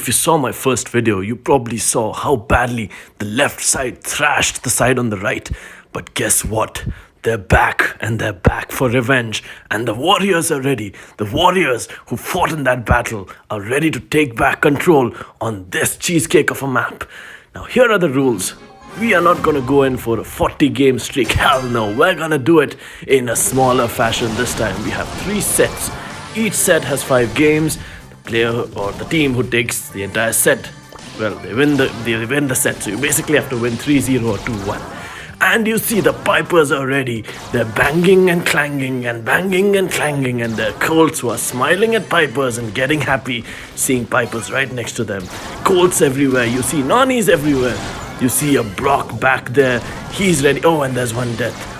If you saw my first video, you probably saw how badly the left side thrashed the side on the right. But guess what? They're back, and they're back for revenge. And the warriors are ready. The warriors who fought in that battle are ready to take back control on this cheesecake of a map. Now, here are the rules. We are not going to go in for a 40-game streak. Hell no. We're going to do it in a smaller fashion this time. We have 3 sets. Each set has 5 games. The player or the team who takes the entire set, well, they win the set. So you basically have to win 3-0 or 2-1. And you see the pipers are ready. They're banging and clanging and banging and clanging, and their colts who are smiling at pipers and getting happy seeing pipers right next to them. Colts everywhere. You see Nani's everywhere. You see a Brock back there. He's ready. Oh, and there's one death.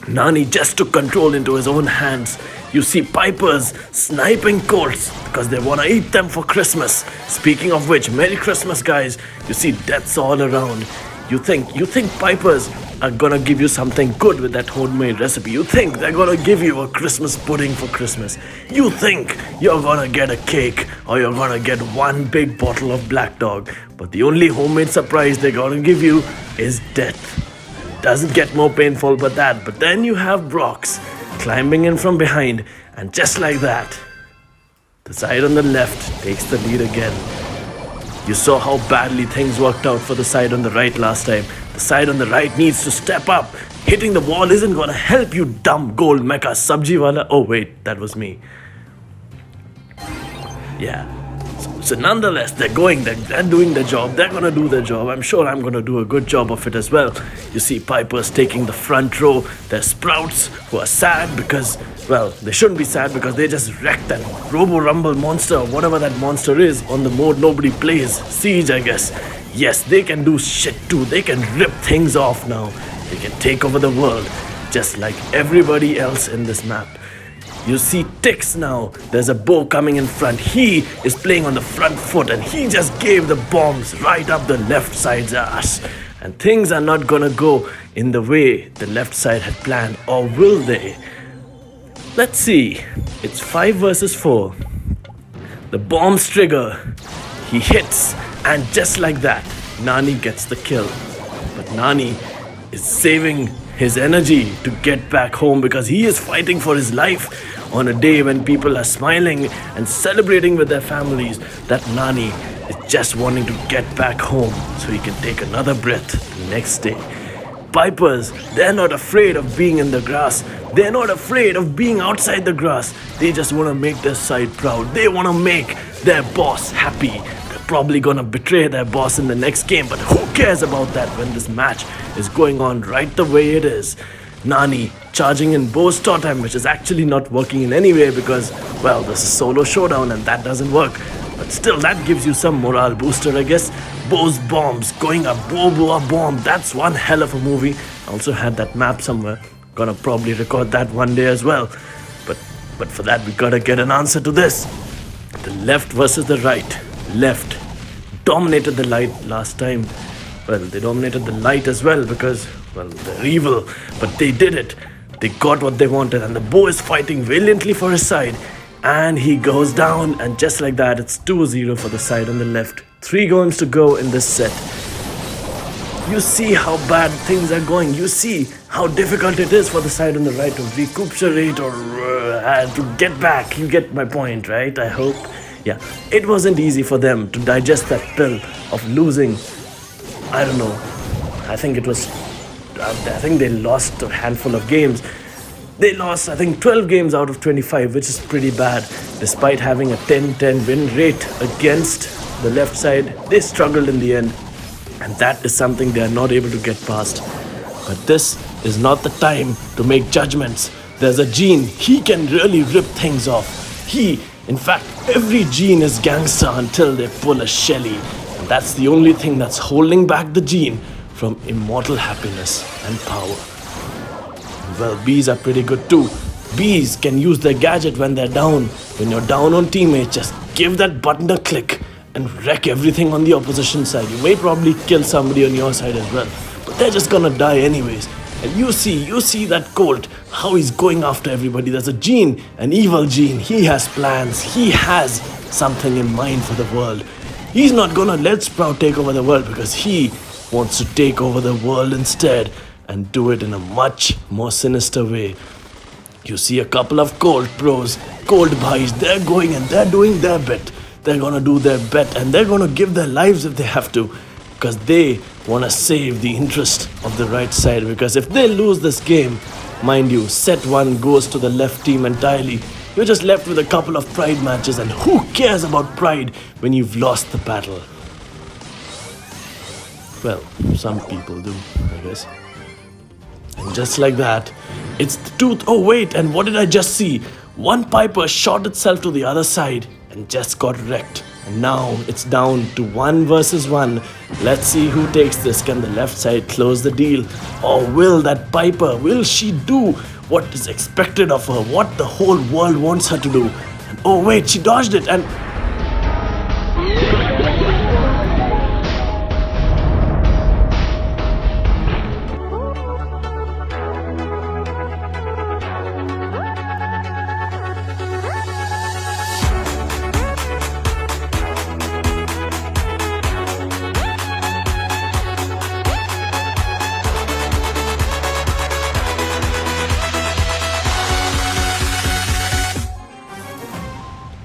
Nani just took control into his own hands. You see pipers sniping colts because they want to eat them for Christmas. Speaking of which, Merry Christmas, guys. You see deaths all around. You think pipers are gonna give you something good with that homemade recipe. You think they're gonna give you a Christmas pudding for Christmas. You think you're gonna get a cake or you're gonna get one big bottle of Black Dog. But the only homemade surprise they're gonna give you is death. Doesn't get more painful but that. But then you have Brox climbing in from behind, and just like that, the side on the left takes the lead again. You saw how badly things worked out for the side on the right last time. The side on the right needs to step up. Hitting the wall isn't gonna help, you dumb gold mecha sabji wala. Oh wait, that was me. Yeah. So nonetheless, they're doing their job. They're gonna do their job. I'm sure I'm gonna do a good job of it as well. You see pipers taking the front row. There's sprouts who are sad because, well, they shouldn't be sad because they just wrecked that Robo Rumble monster, or whatever that monster is, on the mode nobody plays. Siege, I guess. Yes, they can do shit too. They can rip things off now. They can take over the world, just like everybody else in this map. You see Tix now. There's a bow coming in front. He is playing on the front foot, and he just gave the bombs right up the left side's ass. And things are not gonna go in the way the left side had planned, or will they? Let's see. It's 5 versus 4. The bombs trigger. He hits, and just like that, Nani gets the kill. But Nani is saving his energy to get back home because he is fighting for his life on a day when people are smiling and celebrating with their families. That Nani is just wanting to get back home so he can take another breath the next day. Pipers, they're not afraid of being in the grass. They're not afraid of being outside the grass. They just want to make their side proud. They want to make their boss happy. They're probably going to betray their boss in the next game, but who cares about that when this match is going on right the way it is? Nani charging in Bo's totem, which is actually not working in any way because, well, this is solo showdown and that doesn't work. But still, that gives you some morale booster, I guess. Bo's bombs going up, Bo bomb. That's one hell of a movie. I also had that map somewhere. Gonna probably record that one day as well. But for that, we gotta get an answer to this. The left versus the right. Left dominated the light last time. Well, they dominated the light as well because, well, they're evil. But they did it. They got what they wanted, and the Bo is fighting valiantly for his side. And he goes down, and just like that, it's 2-0 for the side on the left. 3 games to go in this set. You see how bad things are going. You see how difficult it is for the side on the right to recuperate or to get back. You get my point, right? I hope. Yeah, it wasn't easy for them to digest that pill of losing. I don't know. I think they lost a handful of games. They lost, I think, 12 games out of 25, which is pretty bad. Despite having a 10-10 win rate against the left side, they struggled in the end. And that is something they are not able to get past. But this is not the time to make judgments. There's a Gene. He can really rip things off. In fact, every Gene is gangster until they pull a Shelly. And that's the only thing that's holding back the Gene from immortal happiness and power. Well, bees are pretty good too. Bees can use their gadget when they're down. When you're down on teammates, just give that button a click and wreck everything on the opposition side. You may probably kill somebody on your side as well, but they're just gonna die anyways. And you see that Colt, how he's going after everybody. There's a Gene, an evil Gene. He has plans. He has something in mind for the world. He's not gonna let Sprout take over the world because he wants to take over the world instead and do it in a much more sinister way. You see a couple of cold pros, cold buys, they're going and they're doing their bit. They're gonna do their bet and they're gonna give their lives if they have to because they wanna save the interest of the right side. Because if they lose this game, mind you, set 1 goes to the left team entirely. You're just left with a couple of pride matches, and who cares about pride when you've lost the battle? Well, some people do, I guess. And just like that, it's the tooth. Oh wait, and what did I just see? One Piper shot itself to the other side and just got wrecked. And now it's down to 1 versus 1. Let's see who takes this. Can the left side close the deal? Or will that Piper, will she do what is expected of her? What the whole world wants her to do? And oh wait, she dodged it and...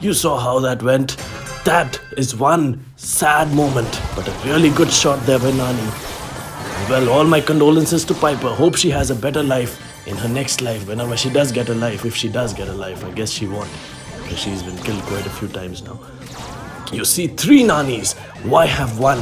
You saw how that went. That is one sad moment, but a really good shot there by Nani. Well, all my condolences to Piper. Hope she has a better life in her next life, whenever she does get a life. If she does get a life, I guess she won't, because she's been killed quite a few times now. You see 3 Nanis. Why have 1?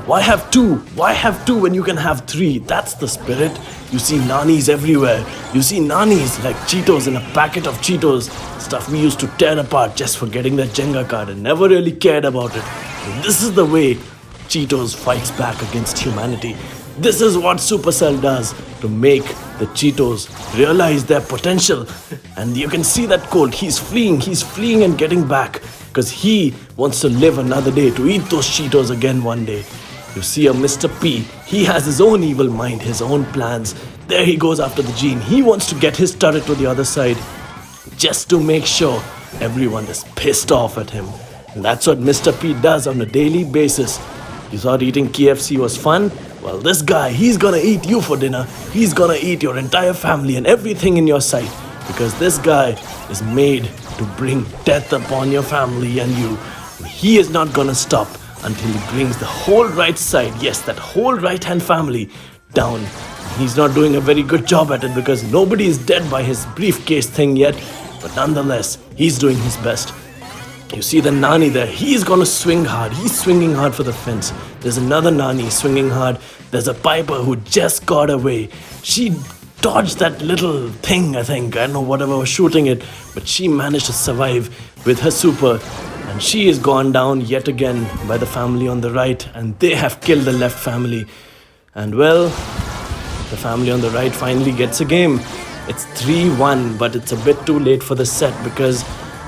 Why have 2? Why have 2 when you can have 3? That's the spirit. You see Nanis everywhere. You see Nanis like Cheetos in a packet of Cheetos. Stuff we used to tear apart just for getting that Jenga card and never really cared about it. And this is the way Cheetos fights back against humanity. This is what Supercell does to make the Cheetos realize their potential. And you can see that Colt, he's fleeing and getting back because he wants to live another day to eat those Cheetos again one day. You see a Mr. P, he has his own evil mind, his own plans. There he goes after the gene. He wants to get his turret to the other side just to make sure everyone is pissed off at him. And that's what Mr. P does on a daily basis. You thought eating KFC was fun? Well, this guy, he's gonna eat you for dinner. He's gonna eat your entire family and everything in your sight. Because this guy is made to bring death upon your family and you. And he is not gonna stop until he brings the whole right side, yes, that whole right-hand family down. He's not doing a very good job at it because nobody is dead by his briefcase thing yet. But nonetheless, he's doing his best. You see the Nani there, he's gonna swing hard. He's swinging hard for the fence. There's another Nani swinging hard. There's a Piper who just got away. She dodged that little thing, I think. I don't know, whatever was shooting it. But she managed to survive with her super. And she is gone down yet again by the family on the right. And they have killed the left family. And well, the family on the right finally gets a game. It's 3-1, but it's a bit too late for the set because,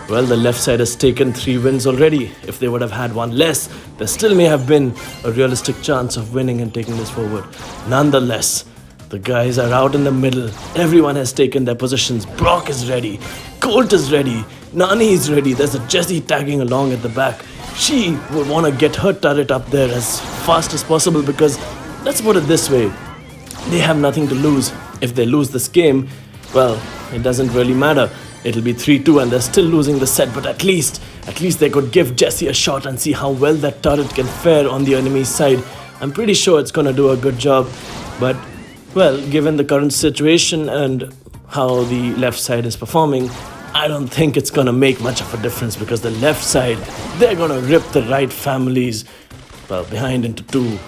well, the left side has taken 3 wins already. If they would have had 1 less, there still may have been a realistic chance of winning and taking this forward. Nonetheless, the guys are out in the middle. Everyone has taken their positions. Brock is ready. Colt is ready. Nani is ready. There's a Jessie tagging along at the back. She would want to get her turret up there as fast as possible because, let's put it this way, they have nothing to lose. If they lose this game, well, it doesn't really matter. It'll be 3-2 and they're still losing the set, but at least they could give Jessie a shot and see how well that turret can fare on the enemy's side. I'm pretty sure it's gonna do a good job, but, well, given the current situation and how the left side is performing, I don't think it's gonna make much of a difference because the left side, they're gonna rip the right families, well, behind into 2.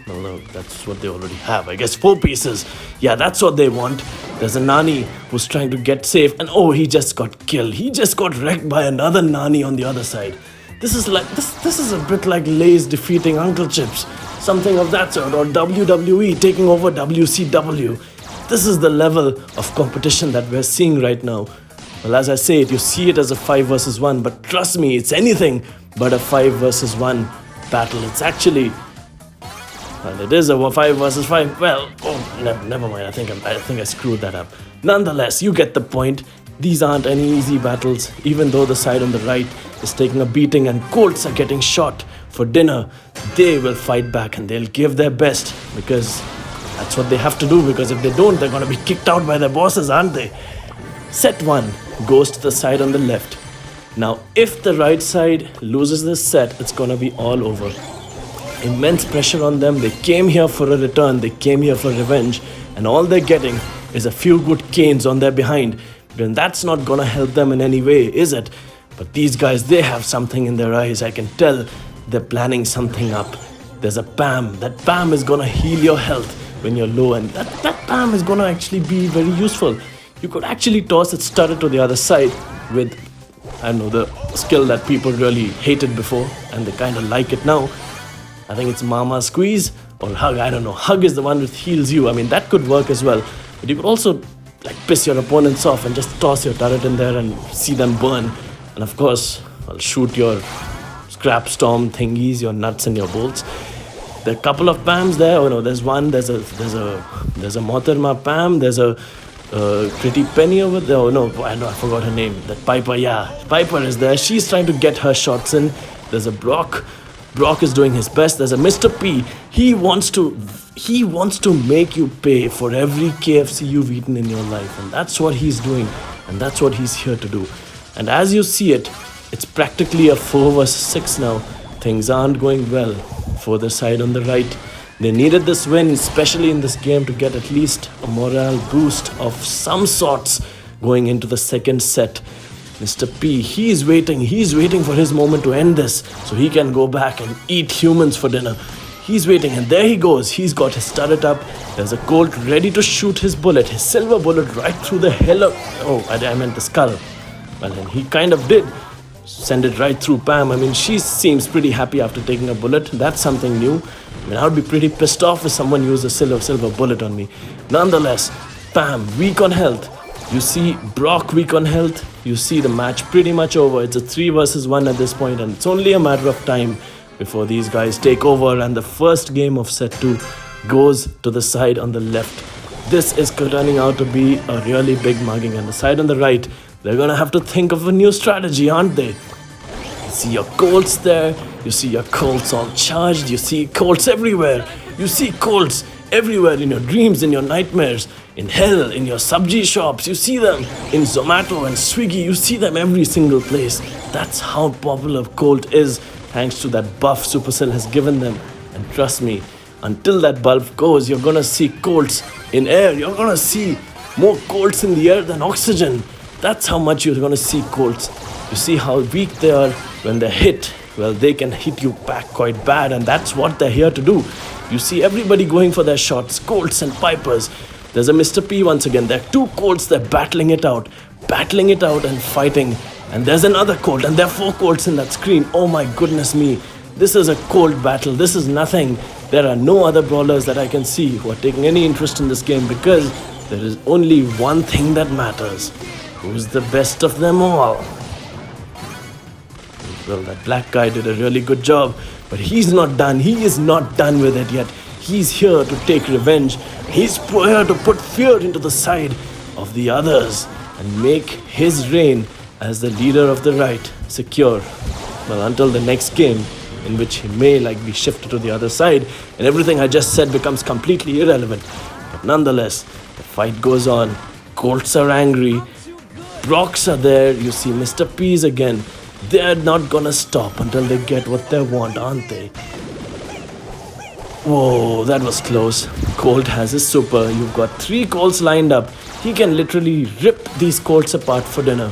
No, that's what they already have. I guess 4 pieces. Yeah, that's what they want. There's a Nani who's trying to get safe, and oh, he just got killed. He just got wrecked by another Nani on the other side. This is like this is a bit like Lay's defeating Uncle Chips, something of that sort, or WWE taking over WCW. This is the level of competition that we're seeing right now. Well, as I say it, you see it as a 5 versus 1, but trust me, it's anything but a 5 versus 1 battle. It's actually, well, it is a 5 versus 5. Well, never mind. I think I screwed that up. Nonetheless, you get the point. These aren't any easy battles, even though the side on the right is taking a beating and Colts are getting shot for dinner, they will fight back and they'll give their best, because that's what they have to do, because if they don't, they're going to be kicked out by their bosses, aren't they? Set 1 goes to the side on the left. Now, if the right side loses this set, it's going to be all over. Immense pressure on them. They came here for a return. They came here for revenge. And all they're getting is a few good canes on their behind. And that's not going to help them in any way, is it? But these guys, they have something in their eyes. I can tell they're planning something up. There's a PAM. That PAM is going to heal your health when you're low. And that PAM is going to actually be very useful. You could actually toss its turret to the other side with, I don't know, the skill that people really hated before and they kind of like it now. I think it's Mama Squeeze or Hug. I don't know. Hug is the one that heals you. I mean, that could work as well. But you could also like piss your opponents off and just toss your turret in there and see them burn. And of course, I'll shoot your scrap storm thingies, your nuts and your bolts. There are a couple of PAMs there. Oh no, there's one. There's a Mothra PAM. There's a Pretty Penny over there. Oh no, I forgot her name. That Piper, yeah. Piper is there. She's trying to get her shots in. There's a Brock. Brock is doing his best. There's a Mr. P. He wants to make you pay for every KFC you've eaten in your life. And that's what he's doing. And that's what he's here to do. And as you see it, it's practically a 4 versus 6 now. Things aren't going well for the side on the right. They needed this win, especially in this game, to get at least a morale boost of some sorts going into the second set. Mr. P, he's waiting for his moment to end this so he can go back and eat humans for dinner. He's waiting, and there he goes. He's got his turret up. There's a Colt ready to shoot his bullet, his silver bullet right through the hell of... Oh, I meant the skull. Well, and he kind of did send it right through Pam. I mean, she seems pretty happy after taking a bullet. That's something new. I mean, I would be pretty pissed off if someone used a silver bullet on me. Nonetheless, Pam, weak on health. You see Brock weak on health. You see the match pretty much over. It's a 3 versus 1 at this point, and it's only a matter of time before these guys take over, and the first game of set 2 goes to the side on the left. This is turning out to be a really big mugging, and the side on the right, they're gonna have to think of a new strategy, aren't they? You see your Colts there. You see your Colts all charged. You see Colts everywhere. You see Colts everywhere in your dreams, in your nightmares, in hell, in your Subji shops. You see them in Zomato and Swiggy. You see them every single place. That's how popular Colt is, thanks to that buff Supercell has given them. And trust me, until that bulb goes, you're gonna see Colts in air. You're gonna see more Colts in the air than oxygen. That's how much you're gonna see Colts. You see how weak they are when they're hit. Well, they can hit you back quite bad, and that's what they're here to do. You see everybody going for their shots, Colts and Pipers. There's a Mr. P once again. There are 2 Colts, they're battling it out and fighting. And there's another Colt, and there are 4 Colts in that screen. Oh my goodness me. This is a Colt battle. This is nothing. There are no other brawlers that I can see who are taking any interest in this game, because there is only one thing that matters. Who's the best of them all? Well, that black guy did a really good job, but he's not done. He is not done with it yet. He's here to take revenge. He's here to put fear into the side of the others and make his reign as the leader of the right secure. Well, until the next game, in which he may be shifted to the other side, and everything I just said becomes completely irrelevant. But nonetheless, the fight goes on. Colts are angry. Brocks are there. You see Mr. P's again. They're not gonna stop until they get what they want, aren't they? Whoa, that was close. Colt has his super. You've got 3 Colts lined up. He can literally rip these Colts apart for dinner.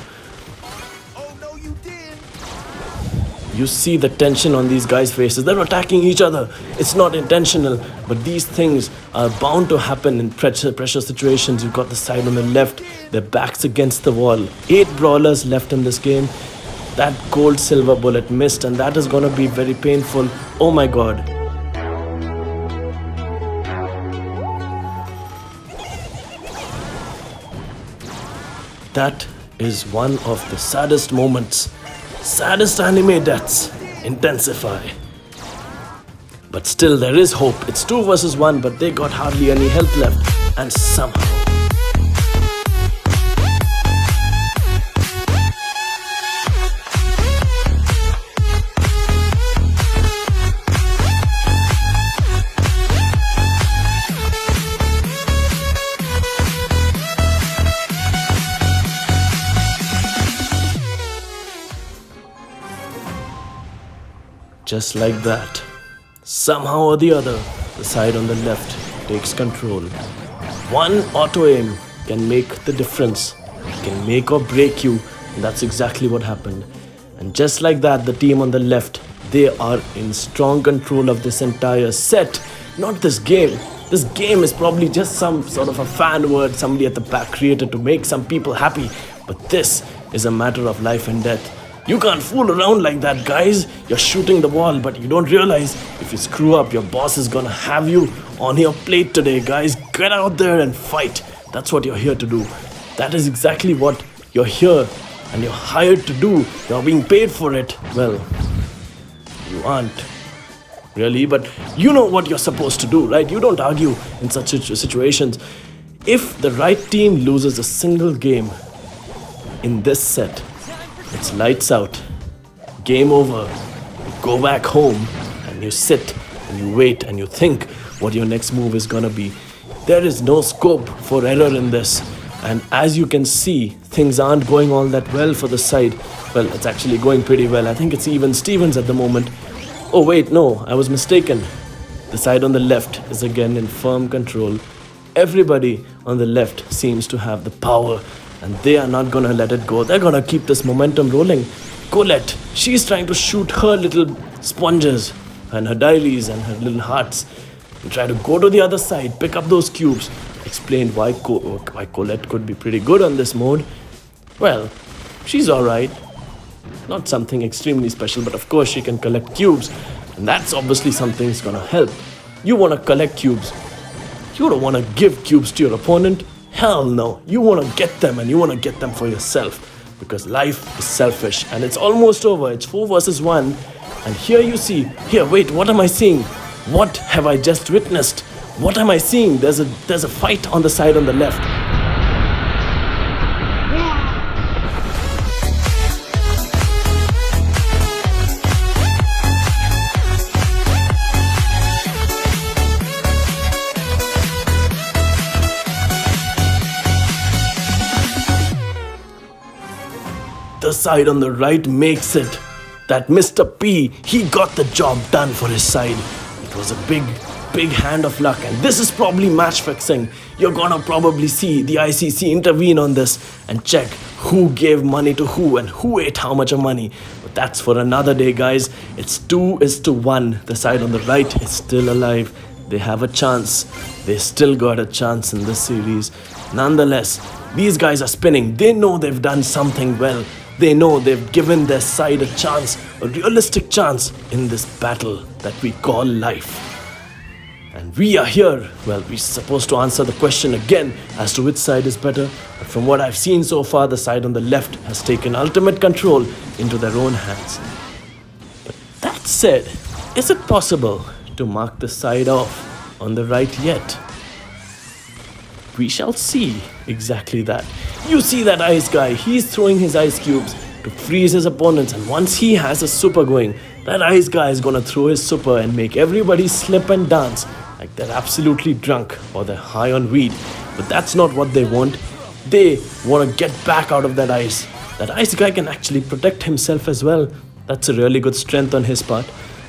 You see the tension on these guys' faces. They're attacking each other. It's not intentional, but these things are bound to happen in pressure situations. You've got the side on the left. Their backs against the wall. 8 brawlers left in this game. That gold silver bullet missed, and that is going to be very painful. Oh my god. That is one of the saddest moments. Saddest anime deaths intensify. But still there is hope. It's 2 versus 1, but they got hardly any health left. And somehow just like that, somehow or the other, the side on the left takes control. One auto aim can make the difference, can make or break you, and that's exactly what happened. And just like that, the team on the left, they are in strong control of this entire set, not this game. This game is probably just some sort of a fan word somebody at the back created to make some people happy, but this is a matter of life and death. You can't fool around like that, guys. You're shooting the ball, but you don't realize if you screw up, your boss is gonna have you on your plate today, guys. Get out there and fight. That's what you're here to do. That is exactly what you're here and you're hired to do. You're being paid for it. Well, you aren't really, but you know what you're supposed to do, right? You don't argue in such situations. If the right team loses a single game in this set, it's lights out, game over. You go back home and you sit and you wait and you think what your next move is gonna be. There is no scope for error in this, and as you can see, things aren't going all that well for the side. Well, it's actually going pretty well. I think it's even Stevens at the moment. Oh wait, no, I was mistaken. The side on the left is again in firm control. Everybody on the left seems to have the power, and they are not gonna let it go. They're gonna keep this momentum rolling. Colette, she's trying to shoot her little sponges and her diaries and her little hearts and try to go to the other side, pick up those cubes. Explained why Colette could be pretty good on this mode. Well, she's alright. Not something extremely special, but of course she can collect cubes, and that's obviously something that's gonna help. You wanna collect cubes. You don't wanna give cubes to your opponent. Hell no. You wanna get them, and you wanna get them for yourself, because life is selfish, and it's almost over. It's 4 versus 1, and here you see. Here, wait. What am I seeing? What have I just witnessed? What am I seeing? There's a fight on the side on the left. The side on the right makes it. That Mr. P, he got the job done for his side. It was a big hand of luck, and this is probably match fixing. You're gonna probably see the ICC intervene on this and check who gave money to who and who ate how much of money. But that's for another day, guys. It's 2-1. The side on the right is still alive. They have a chance. They still got a chance in this series. Nonetheless, these guys are spinning. They know they've done something well. They know they've given their side a chance, a realistic chance in this battle that we call life. And we are here. Well, we're supposed to answer the question again as to which side is better. But from what I've seen so far, the side on the left has taken ultimate control into their own hands. But that said, is it possible to mark the side off on the right yet? We shall see exactly that. You see that ice guy, he's throwing his ice cubes to freeze his opponents, and once he has a super going, that ice guy is gonna throw his super and make everybody slip and dance like they're absolutely drunk or they're high on weed. But that's not what they want. They want to get back out of that ice. That ice guy can actually protect himself as well. That's a really good strength on his part.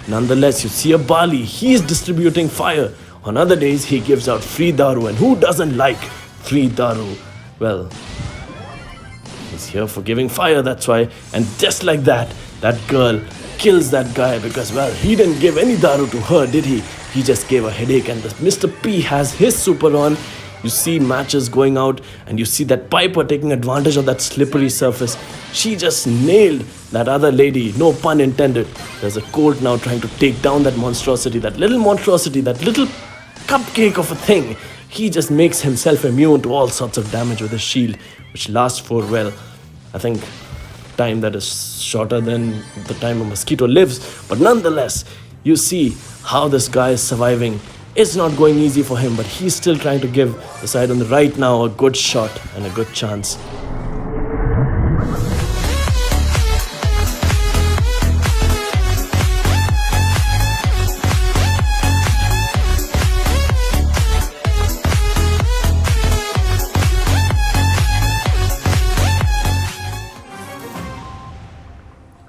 Nonetheless, you see a Bali, he's distributing fire. On other days, he gives out free daru, and who doesn't like free daru? Well, he's here for giving fire, that's why. And just like that, that girl kills that guy because, well, he didn't give any daru to her, did he? He just gave a headache, and Mr. P has his super on. You see matches going out, and you see that Piper taking advantage of that slippery surface. She just nailed that other lady, no pun intended. There's a Colt now trying to take down that monstrosity, that little cupcake of a thing. He just makes himself immune to all sorts of damage with his shield, which lasts for, well, I think time that is shorter than the time a mosquito lives. But nonetheless, you see how this guy is surviving. It's not going easy for him, but he's still trying to give the side on the right now a good shot and a good chance.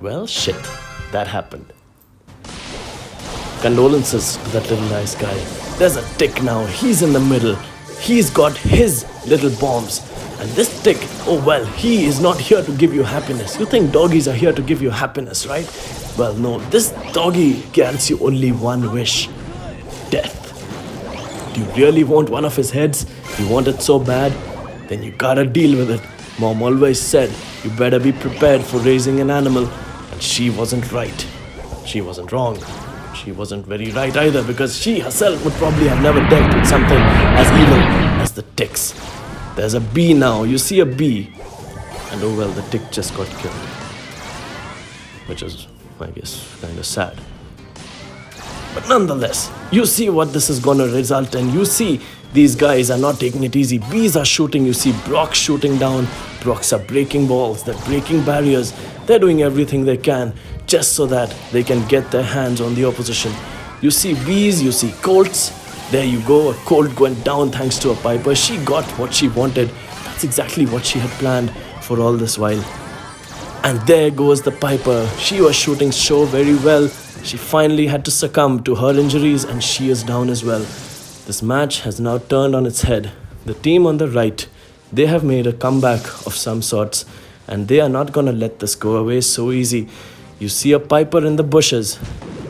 Well, shit, that happened. Condolences to that little nice guy. There's a tick now. He's in the middle. He's got his little bombs. And this tick, oh well, he is not here to give you happiness. You think doggies are here to give you happiness, right? Well, no. This doggy grants you only one wish. Death. Do you really want one of his heads? You want it so bad? Then you gotta deal with it. Mom always said, you better be prepared for raising an animal. And she wasn't right. She wasn't wrong. She wasn't very right either, because she herself would probably have never dealt with something as evil as the ticks. There's a bee now. You see a bee. And oh well, the tick just got killed. Which is, I guess, kind of sad. But nonetheless, you see what this is going to result in. You see these guys are not taking it easy. Bees are shooting. You see Brock shooting down. Brocks are breaking walls. They're breaking barriers. They're doing everything they can just so that they can get their hands on the opposition. You see bees. You see colts. There you go. A colt went down thanks to a piper. She got what she wanted. That's exactly what she had planned for all this while. And there goes the piper. She was shooting so very well. She finally had to succumb to her injuries, and she is down as well. This match has now turned on its head. The team on the right, they have made a comeback of some sorts, and they are not going to let this go away so easy. You see a piper in the bushes.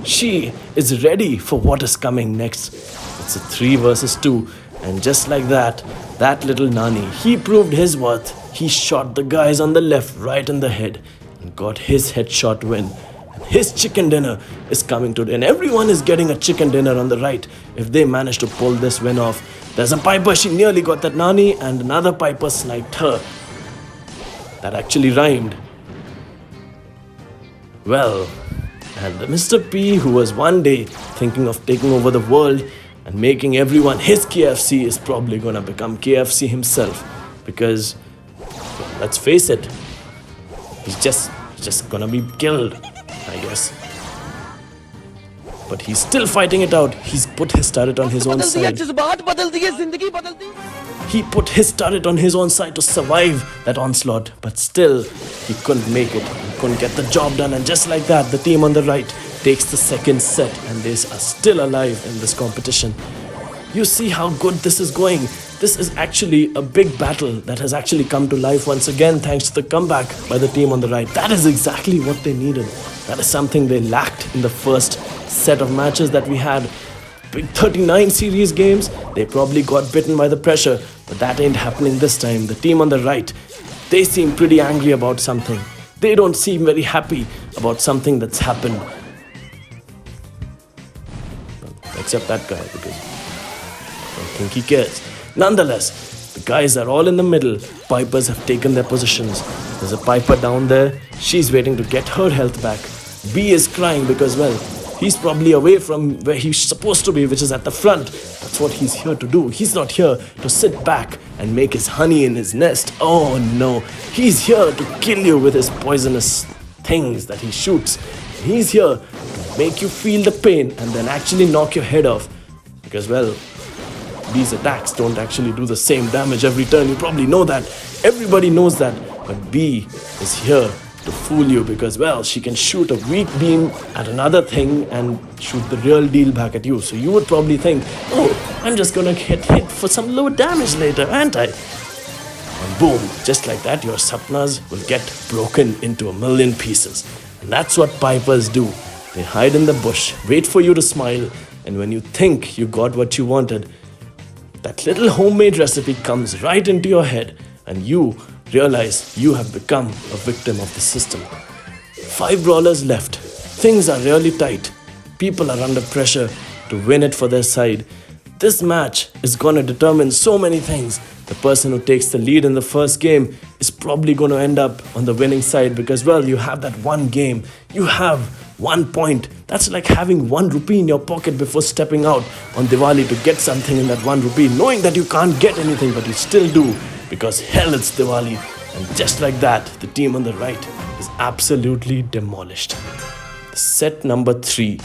She is ready for what is coming next. It's a 3 versus 2, and just like that, that little Nani, he proved his worth. He shot the guys on the left right in the head and got his headshot win. His chicken dinner is coming today, and everyone is getting a chicken dinner on the right if they manage to pull this win off. There's a piper, she nearly got that Nani, and another piper sniped her. That actually rhymed. Well, and the Mr. P, who was one day thinking of taking over the world and making everyone his KFC, is probably gonna become KFC himself. Because, let's face it, he's just gonna be killed, I guess. But he's still fighting it out. He's put his turret on his own side. He put his turret on his own side to survive that onslaught. But still, he couldn't make it. He couldn't get the job done. And just like that, the team on the right takes the second set. And they are still alive in this competition. You see how good this is going. This is actually a big battle that has actually come to life once again thanks to the comeback by the team on the right. That is exactly what they needed. That is something they lacked in the first set of matches that we had. Big 39 series games, they probably got bitten by the pressure, but that ain't happening this time. The team on the right, they seem pretty angry about something. They don't seem very happy about something that's happened. Except that guy, because I don't think he cares. Nonetheless, the guys are all in the middle. Pipers have taken their positions. There's a piper down there. She's waiting to get her health back. B is crying because, well, he's probably away from where he's supposed to be, which is at the front. That's what he's here to do. He's not here to sit back and make his honey in his nest. Oh no, he's here to kill you with his poisonous things that he shoots. He's here to make you feel the pain and then actually knock your head off. Because, well, these attacks don't actually do the same damage every turn. You probably know that. Everybody knows that. But B is here to fool you because, well, she can shoot a weak beam at another thing and shoot the real deal back at you. So you would probably think, oh, I'm just gonna get hit for some low damage later, aren't I? And boom, just like that, your sapnas will get broken into a million pieces. And that's what pipers do. They hide in the bush, wait for you to smile, and when you think you got what you wanted, that little homemade recipe comes right into your head and you realize you have become a victim of the system. 5 brawlers left. Things are really tight. People are under pressure to win it for their side. This match is going to determine so many things. The person who takes the lead in the first game is probably going to end up on the winning side because, well, you have that one game. You have 1 point. That's like having 1 rupee in your pocket before stepping out on Diwali to get something in that 1 rupee, knowing that you can't get anything, but you still do because hell, it's Diwali. And just like that, the team on the right is absolutely demolished. Set number 3.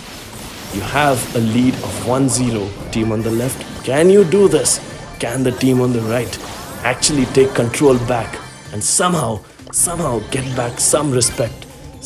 You have a lead of 1-0. Team on the left, can you do this? Can the team on the right actually take control back and somehow get back some respect,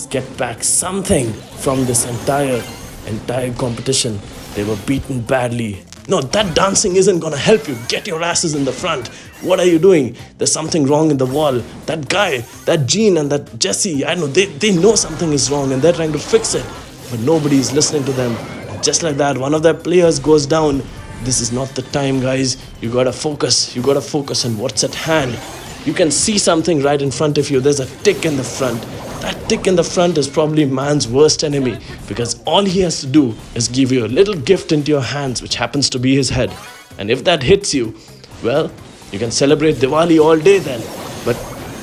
get back something from this entire entire competition. They were beaten badly. No, that dancing isn't gonna help you. Get your asses in the front. What are you doing? There's something wrong in the wall. That guy, that Gene and that Jesse, I know they know something is wrong and they're trying to fix it. But nobody is listening to them. And just like that, one of their players goes down. This is not the time, guys. You gotta focus. You gotta focus on what's at hand. You can see something right in front of you. There's a tick in the front. That tick in the front is probably man's worst enemy, because all he has to do is give you a little gift into your hands, which happens to be his head. And if that hits you, well, you can celebrate Diwali all day then. But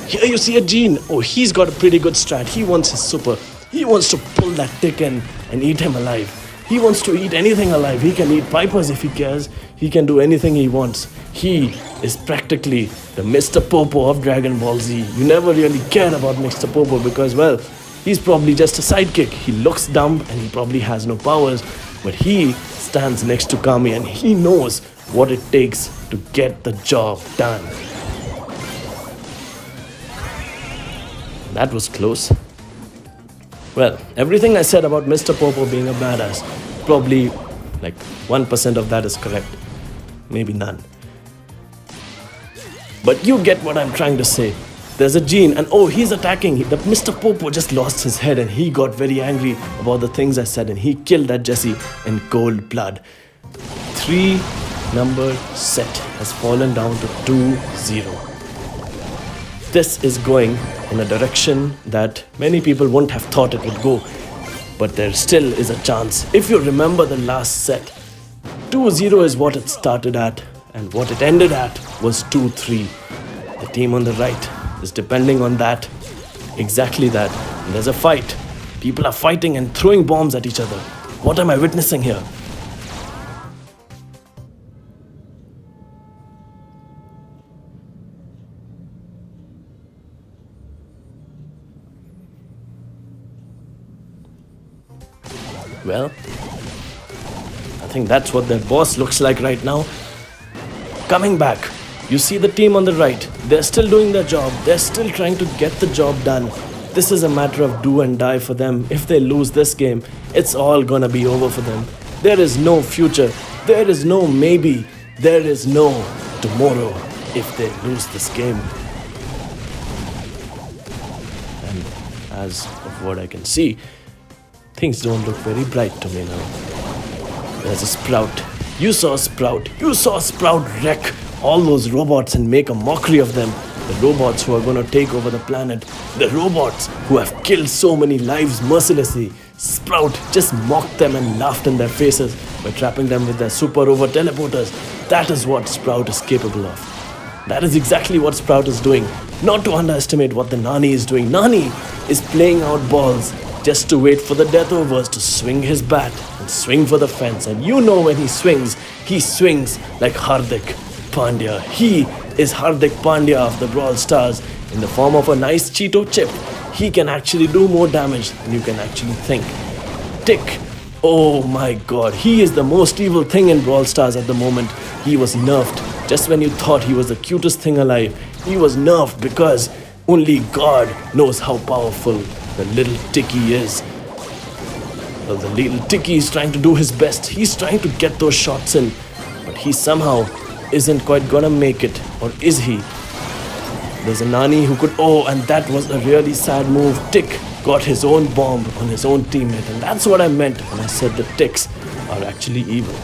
here you see a Gene. Oh, he's got a pretty good strat. He wants his super. He wants to pull that tick in and eat him alive. He wants to eat anything alive. He can eat pipers if he cares. He can do anything he wants. He is practically the Mr. Popo of Dragon Ball Z. You never really care about Mr. Popo because, well, he's probably just a sidekick. He looks dumb and he probably has no powers. But he stands next to Kami and he knows what it takes to get the job done. That was close. Well, everything I said about Mr. Popo being a badass, probably like 1% of that is correct. Maybe none. But you get what I'm trying to say. There's a Gene and oh, he's attacking. The Mr. Popo just lost his head and he got very angry about the things I said and he killed that Jesse in cold blood. 3-number set has fallen down to 2-0. This is going in a direction that many people wouldn't have thought it would go. But there still is a chance. If you remember the last set, 2-0 is what it started at, and what it ended at was 2-3. The team on the right is depending on that, exactly that. And there's a fight. People are fighting and throwing bombs at each other. What am I witnessing here? Well, I think that's what their boss looks like right now. Coming back, you see the team on the right. They're still doing their job. They're still trying to get the job done. This is a matter of do and die for them. If they lose this game, it's all gonna be over for them. There is no future. There is no maybe. There is no tomorrow if they lose this game. And as of what I can see, things don't look very bright to me now. There's a Sprout. You saw Sprout. You saw Sprout wreck all those robots and make a mockery of them. The robots who are going to take over the planet. The robots who have killed so many lives mercilessly. Sprout just mocked them and laughed in their faces by trapping them with their super over teleporters. That is what Sprout is capable of. That is exactly what Sprout is doing. Not to underestimate what the Nani is doing. Nani is playing out balls just to wait for the Death Overs to swing his bat and swing for the fence. And you know when he swings like Hardik Pandya. He is Hardik Pandya of the Brawl Stars in the form of a nice Cheeto chip. He can actually do more damage than you can actually think. Tick. Oh my god, he is the most evil thing in Brawl Stars at the moment. He was nerfed just when you thought he was the cutest thing alive. He was nerfed because only God knows how powerful the little Ticky is. Well, the little Ticky is trying to do his best. He's trying to get those shots in, but he somehow isn't quite gonna make it. Or is he? There's a Nani who could... Oh, and that was a really sad move. Tick got his own bomb on his own teammate, and that's what I meant when I said the Ticks are actually evil.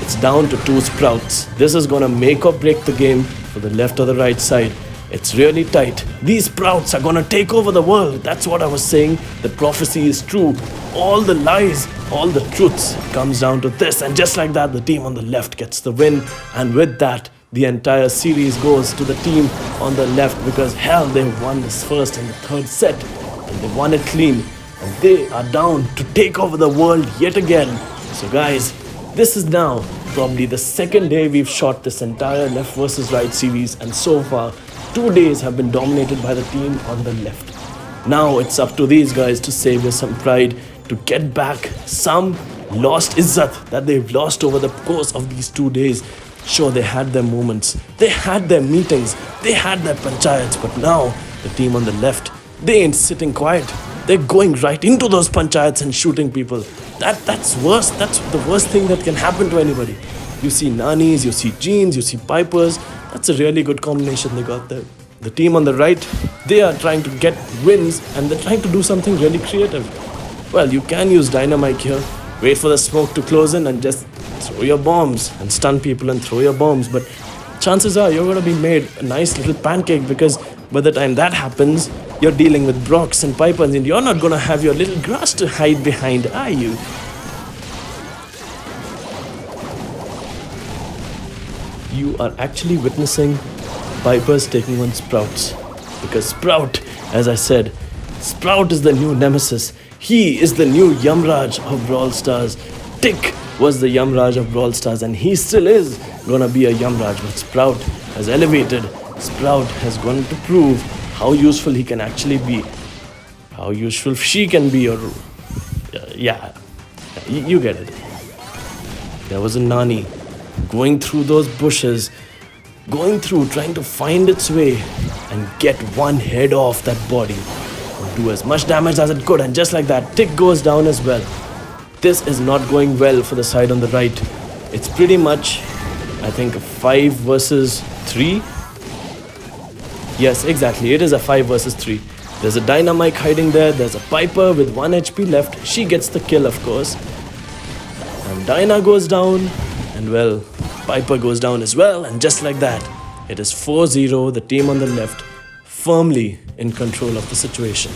It's down to 2 Sprouts. This is gonna make or break the game for the left or the right side. It's really tight. These Sprouts are gonna take over the world. That's what I was saying. The prophecy is true. All the lies, all the truths comes down to this. And just like that, the team on the left gets the win. And with that, the entire series goes to the team on the left, because hell, they won this first and the third set. And they won it clean. And they are down to take over the world yet again. So guys, this is now probably the second day we've shot this entire left versus right series. And so far, 2 days have been dominated by the team on the left. Now it's up to these guys to savor some pride, to get back some lost izzat that they've lost over the course of these 2 days. Sure, they had their moments, they had their meetings, they had their panchayats, but now the team on the left, they ain't sitting quiet. They're going right into those panchayats and shooting people. That's worse. That's the worst thing that can happen to anybody. You see Nanis, you see Jeans, you see Pipers. That's a really good combination they got there. The team on the right, they are trying to get wins and they're trying to do something really creative. Well, you can use dynamite here. Wait for the smoke to close in and just throw your bombs and stun people and throw your bombs. But chances are you're going to be made a nice little pancake, because by the time that happens, you're dealing with Brocks and Pipers and you're not going to have your little grass to hide behind, are you? You are actually witnessing Pipers taking on Sprouts. Because Sprout, as I said, Sprout is the new nemesis. He is the new Yamraj of Brawl Stars. Tick was the Yamraj of Brawl Stars and he still is gonna be a Yamraj. But Sprout has elevated. Sprout has gone to prove how useful he can actually be. How useful she can be, or... yeah, you get it. There was a Nani going through those bushes, going through, trying to find its way and get one head off that body. Do as much damage as it could, and just like that, Tick goes down as well. This is not going well for the side on the right. It's pretty much, I think, a 5 versus 3. Yes, exactly, it is a 5 versus 3. There's a Dynamite hiding there, there's a Piper with 1 HP left. She gets the kill, of course. And Dyna goes down, and well, Piper goes down as well, and just like that, it is 4-0, the team on the left firmly in control of the situation.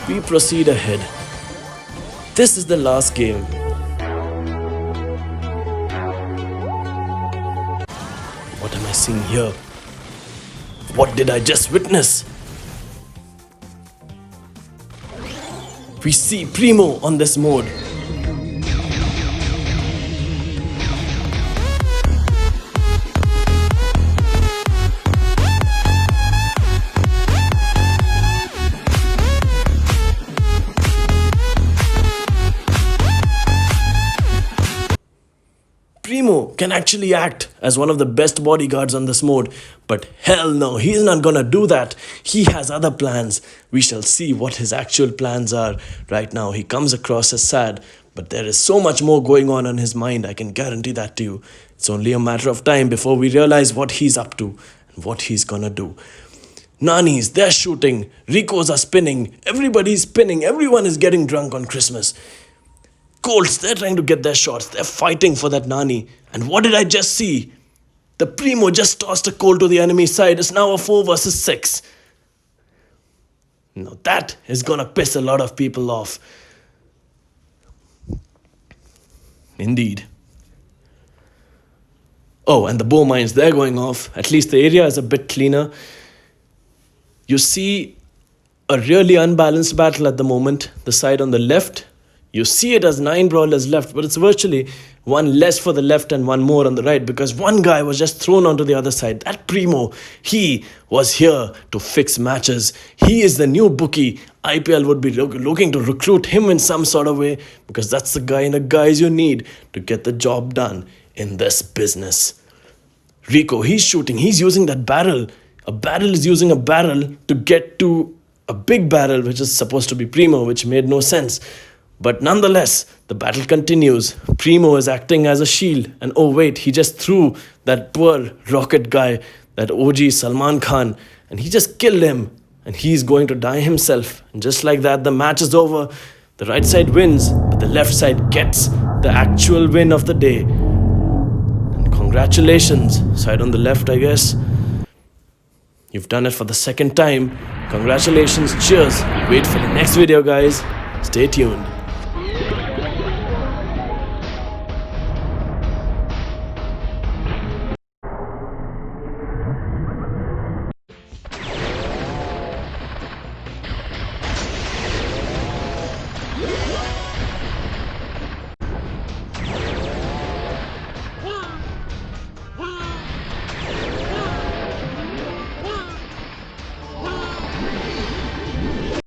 We proceed ahead. This is the last game. What am I seeing here? What did I just witness? We see Primo on this mode. Primo can actually act as one of the best bodyguards on this mode, but hell no, he's not gonna do that. He has other plans. We shall see what his actual plans are. Right now, he comes across as sad, but there is so much more going on in his mind, I can guarantee that to you. It's only a matter of time before we realize what he's up to and what he's gonna do. Nanis, they're shooting. Ricos are spinning. Everybody's spinning. Everyone is getting drunk on Christmas. Colts, they're trying to get their shots. They're fighting for that Nani. And what did I just see? The Primo just tossed a Colt to the enemy side. It's now a 4 versus 6. Now that is gonna piss a lot of people off. Indeed. Oh, and the bow mines, they're going off. At least the area is a bit cleaner. You see a really unbalanced battle at the moment. The side on the left, you see it as 9 brawlers left, but it's virtually 1 less for the left and 1 more on the right, because one guy was just thrown onto the other side. That Primo, he was here to fix matches. He is the new bookie. IPL would be looking to recruit him in some sort of way, because that's the guy and the guys you need to get the job done in this business. Rico, he's shooting. He's using that barrel. A barrel is using a barrel to get to a big barrel, which is supposed to be Primo, which made no sense. But nonetheless, the battle continues. Primo is acting as a shield. And oh wait, he just threw that poor rocket guy, that OG Salman Khan, and he just killed him. And he's going to die himself. And just like that, the match is over. The right side wins, but the left side gets the actual win of the day. And congratulations, side on the left, I guess. You've done it for the 2nd time. Congratulations, cheers. Wait for the next video, guys. Stay tuned.